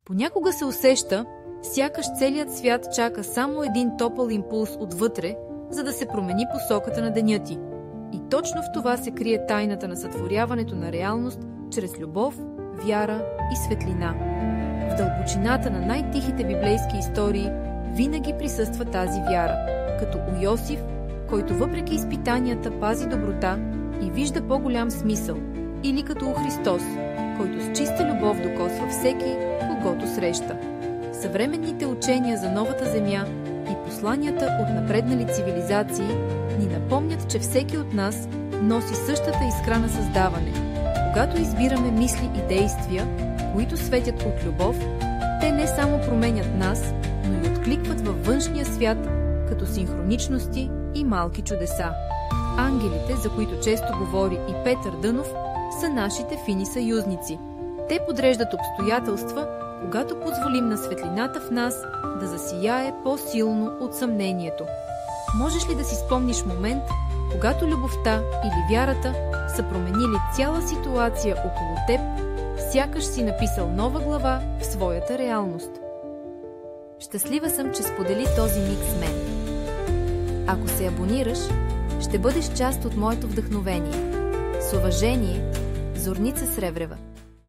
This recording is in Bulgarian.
Понякога се усеща, сякаш целият свят чака само един топъл импулс отвътре, за да се промени посоката на деня ти. И точно в това се крие тайната на сътворяването на реалност чрез любов, вяра и светлина. В дълбочината на най-тихите библейски истории винаги присъства тази вяра, като у Йосиф, който въпреки изпитанията пази доброта и вижда по-голям смисъл, или като у Христос, който с чиста любов докосва всеки, когото среща. Съвременните учения за новата земя и посланията от напреднали цивилизации ни напомнят, че всеки от нас носи същата искра на създаване. Когато избираме мисли и действия, които светят от любов, те не само променят нас, но и откликват във външния свят като синхроничности и малки чудеса. Ангелите, за които често говори и Петър Дънов, са нашите фини съюзници. Те подреждат обстоятелства, когато позволим на светлината в нас да засияе по-силно от съмнението. Можеш ли да си спомниш момент, когато любовта или вярата са променили цяла ситуация около теб, сякаш си написал нова глава в своята реалност? Щастлива съм, че сподели този миг с мен. Ако се абонираш, ще бъдеш част от моето вдъхновение. С уважение, Зорница Сребрева.